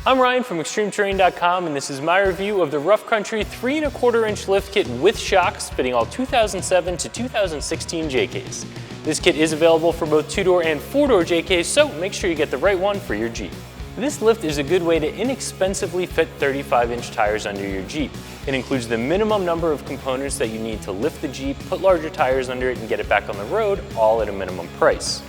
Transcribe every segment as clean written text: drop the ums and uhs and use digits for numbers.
I'm Ryan from ExtremeTerrain.com, and this is my review of the Rough Country 3 1/4 inch lift kit with shocks fitting all 2007 to 2016 JKs. This kit is available for both 2-door and 4-door JKs, so make sure you get the right one for your Jeep. This lift is a good way to inexpensively fit 35-inch tires under your Jeep. It includes the minimum number of components that you need to lift the Jeep, put larger tires under it, and get it back on the road, all at a minimum price.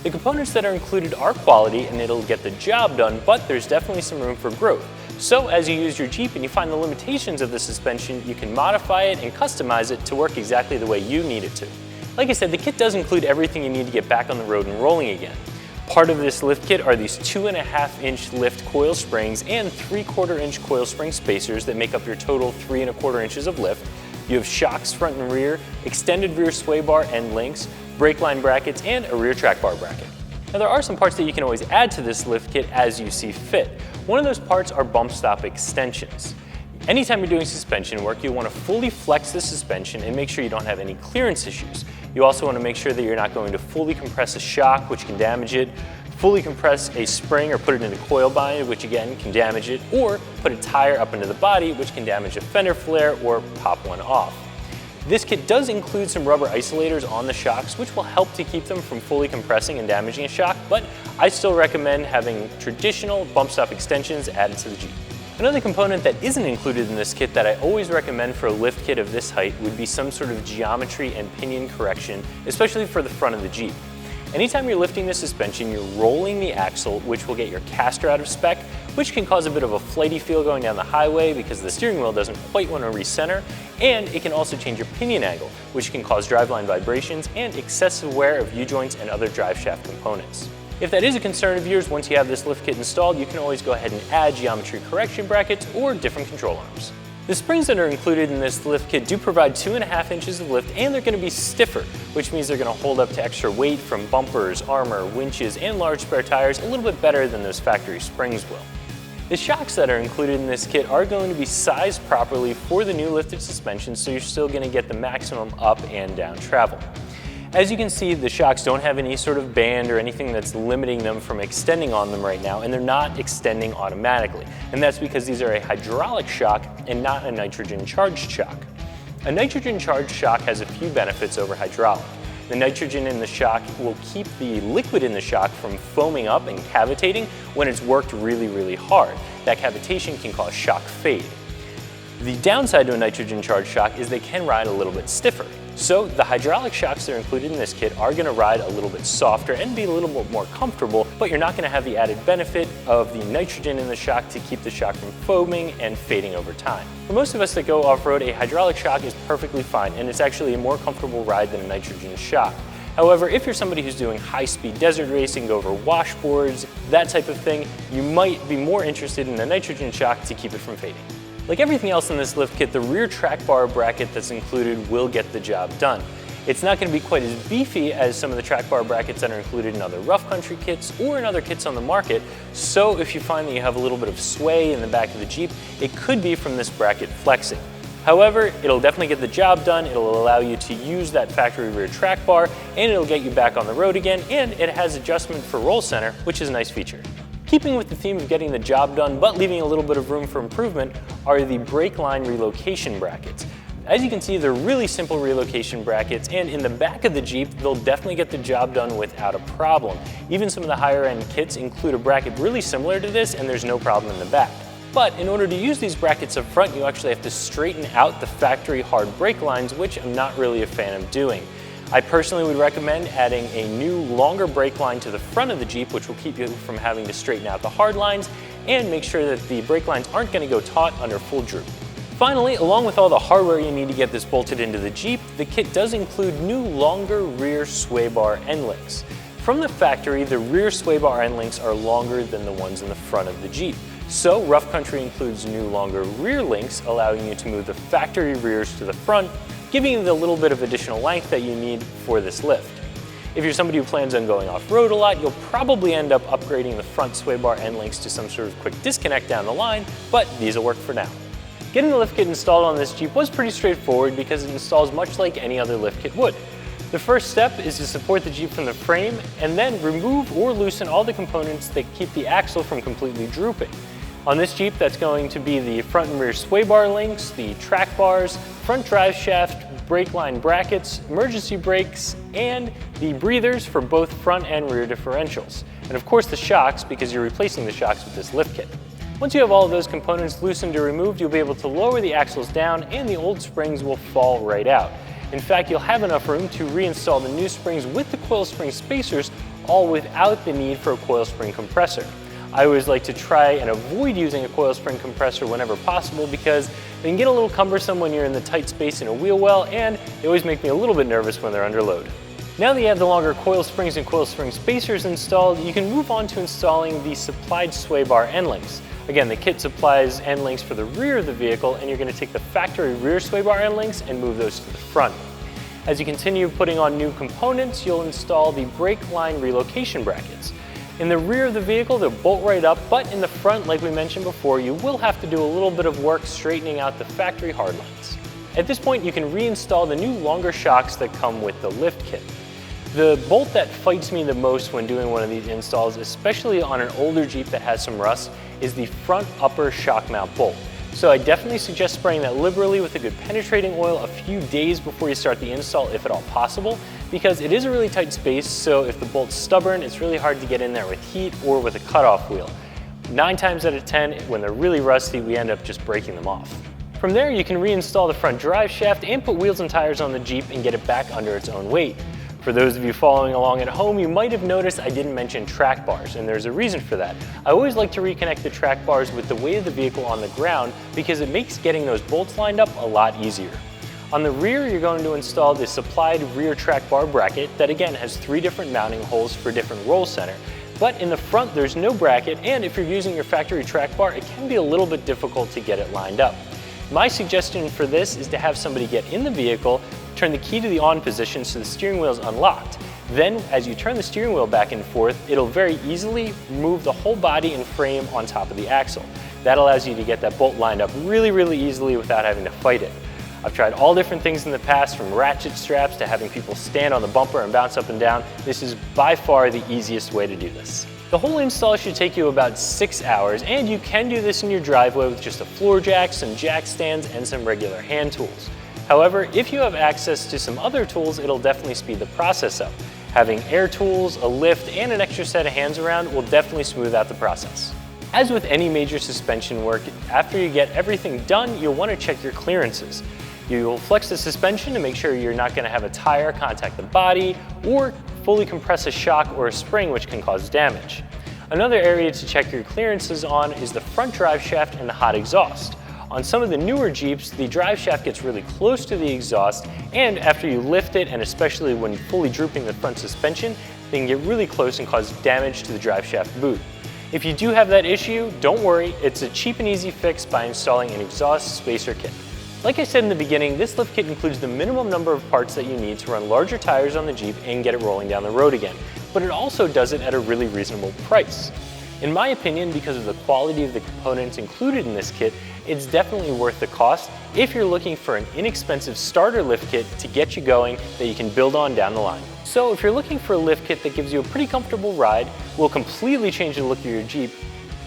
The components that are included are quality and it'll get the job done, but there's definitely some room for growth. So as you use your Jeep and you find the limitations of the suspension, you can modify it and customize it to work exactly the way you need it to. Like I said, the kit does include everything you need to get back on the road and rolling again. Part of this lift kit are these 2.5-inch lift coil springs and 3/4-inch coil spring spacers that make up your total 3 1/4 inches of lift. You have shocks front and rear, extended rear sway bar end links, brake line brackets, and a rear track bar bracket. Now there are some parts that you can always add to this lift kit as you see fit. One of those parts are bump stop extensions. Anytime you're doing suspension work, you want to fully flex the suspension and make sure you don't have any clearance issues. You also want to make sure that you're not going to fully compress a shock, which can damage it, fully compress a spring or put it in a coil bind, which again can damage it, or put a tire up into the body, which can damage a fender flare or pop one off. This kit does include some rubber isolators on the shocks, which will help to keep them from fully compressing and damaging a shock, but I still recommend having traditional bump stop extensions added to the Jeep. Another component that isn't included in this kit that I always recommend for a lift kit of this height would be some sort of geometry and pinion correction, especially for the front of the Jeep. Anytime you're lifting the suspension, you're rolling the axle, which will get your caster out of spec, which can cause a bit of a flighty feel going down the highway because the steering wheel doesn't quite want to recenter, and it can also change your pinion angle, which can cause driveline vibrations and excessive wear of U-joints and other drive shaft components. If that is a concern of yours, once you have this lift kit installed, you can always go ahead and add geometry correction brackets or different control arms. The springs that are included in this lift kit do provide 2.5 inches of lift, and they're going to be stiffer, which means they're going to hold up to extra weight from bumpers, armor, winches, and large spare tires a little bit better than those factory springs will. The shocks that are included in this kit are going to be sized properly for the new lifted suspension, so you're still going to get the maximum up and down travel. As you can see, the shocks don't have any sort of band or anything that's limiting them from extending on them right now, and they're not extending automatically. And that's because these are a hydraulic shock and not a nitrogen charged shock. A nitrogen charged shock has a few benefits over hydraulic. The nitrogen in the shock will keep the liquid in the shock from foaming up and cavitating when it's worked really, really hard. That cavitation can cause shock fade. The downside to a nitrogen charged shock is they can ride a little bit stiffer. So the hydraulic shocks that are included in this kit are going to ride a little bit softer and be a little bit more comfortable, but you're not going to have the added benefit of the nitrogen in the shock to keep the shock from foaming and fading over time. For most of us that go off-road, a hydraulic shock is perfectly fine, and it's actually a more comfortable ride than a nitrogen shock. However, if you're somebody who's doing high-speed desert racing, go over washboards, that type of thing, you might be more interested in a nitrogen shock to keep it from fading. Like everything else in this lift kit, the rear track bar bracket that's included will get the job done. It's not going to be quite as beefy as some of the track bar brackets that are included in other rough country kits or in other kits on the market, so if you find that you have a little bit of sway in the back of the Jeep, it could be from this bracket flexing. However, it'll definitely get the job done, it'll allow you to use that factory rear track bar, and it'll get you back on the road again, and it has adjustment for roll center, which is a nice feature. Keeping with the theme of getting the job done but leaving a little bit of room for improvement are the brake line relocation brackets. As you can see, they're really simple relocation brackets, and in the back of the Jeep, they'll definitely get the job done without a problem. Even some of the higher end kits include a bracket really similar to this, and there's no problem in the back. But in order to use these brackets up front, you actually have to straighten out the factory hard brake lines, which I'm not really a fan of doing. I personally would recommend adding a new longer brake line to the front of the Jeep, which will keep you from having to straighten out the hard lines and make sure that the brake lines aren't going to go taut under full droop. Finally, along with all the hardware you need to get this bolted into the Jeep, the kit does include new longer rear sway bar end links. From the factory, the rear sway bar end links are longer than the ones in the front of the Jeep. So Rough Country includes new longer rear links, allowing you to move the factory rears to the front, giving you the little bit of additional length that you need for this lift. If you're somebody who plans on going off-road a lot, you'll probably end up upgrading the front sway bar end links to some sort of quick disconnect down the line, but these will work for now. Getting the lift kit installed on this Jeep was pretty straightforward because it installs much like any other lift kit would. The first step is to support the Jeep from the frame and then remove or loosen all the components that keep the axle from completely drooping. On this Jeep, that's going to be the front and rear sway bar links, the track bars, front drive shaft, brake line brackets, emergency brakes, and the breathers for both front and rear differentials. And of course the shocks, because you're replacing the shocks with this lift kit. Once you have all of those components loosened or removed, you'll be able to lower the axles down and the old springs will fall right out. In fact, you'll have enough room to reinstall the new springs with the coil spring spacers, all without the need for a coil spring compressor. I always like to try and avoid using a coil spring compressor whenever possible because they can get a little cumbersome when you're in the tight space in a wheel well, and they always make me a little bit nervous when they're under load. Now that you have the longer coil springs and coil spring spacers installed, you can move on to installing the supplied sway bar end links. Again, the kit supplies end links for the rear of the vehicle, and you're going to take the factory rear sway bar end links and move those to the front. As you continue putting on new components, you'll install the brake line relocation brackets. In the rear of the vehicle, they'll bolt right up, but in the front, like we mentioned before, you will have to do a little bit of work straightening out the factory hard lines. At this point, you can reinstall the new longer shocks that come with the lift kit. The bolt that fights me the most when doing one of these installs, especially on an older Jeep that has some rust, is the front upper shock mount bolt. So I definitely suggest spraying that liberally with a good penetrating oil a few days before you start the install, if at all possible, because it is a really tight space, so if the bolt's stubborn, it's really hard to get in there with heat or with a cutoff wheel. 9 times out of 10, when they're really rusty, we end up just breaking them off. From there, you can reinstall the front drive shaft and put wheels and tires on the Jeep and get it back under its own weight. For those of you following along at home, you might have noticed I didn't mention track bars, and there's a reason for that. I always like to reconnect the track bars with the weight of the vehicle on the ground because it makes getting those bolts lined up a lot easier. On the rear, you're going to install the supplied rear track bar bracket that again has 3 different mounting holes for different roll center. But in the front, there's no bracket, and if you're using your factory track bar, it can be a little bit difficult to get it lined up. My suggestion for this is to have somebody get in the vehicle, turn the key to the on position so the steering wheel is unlocked. Then, as you turn the steering wheel back and forth, it'll very easily move the whole body and frame on top of the axle. That allows you to get that bolt lined up really easily without having to fight it. I've tried all different things in the past, from ratchet straps to having people stand on the bumper and bounce up and down. This is by far the easiest way to do this. The whole install should take you about 6 hours, and you can do this in your driveway with just a floor jack, some jack stands, and some regular hand tools. However, if you have access to some other tools, it'll definitely speed the process up. Having air tools, a lift, and an extra set of hands around will definitely smooth out the process. As with any major suspension work, after you get everything done, you'll want to check your clearances. You'll flex the suspension to make sure you're not going to have a tire contact the body or fully compress a shock or a spring, which can cause damage. Another area to check your clearances on is the front drive shaft and the hot exhaust. On some of the newer Jeeps, the drive shaft gets really close to the exhaust, and after you lift it, and especially when fully drooping the front suspension, they can get really close and cause damage to the drive shaft boot. If you do have that issue, don't worry, it's a cheap and easy fix by installing an exhaust spacer kit. Like I said in the beginning, this lift kit includes the minimum number of parts that you need to run larger tires on the Jeep and get it rolling down the road again, but it also does it at a really reasonable price. In my opinion, because of the quality of the components included in this kit, it's definitely worth the cost if you're looking for an inexpensive starter lift kit to get you going that you can build on down the line. So if you're looking for a lift kit that gives you a pretty comfortable ride, will completely change the look of your Jeep,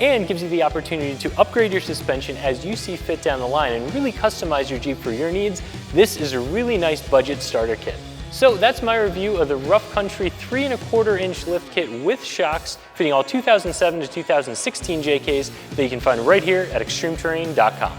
and gives you the opportunity to upgrade your suspension as you see fit down the line and really customize your Jeep for your needs, this is a really nice budget starter kit. So that's my review of the Rough Country 3¼ inch lift kit with shocks fitting all 2007 to 2016 JKs that you can find right here at extremeterrain.com.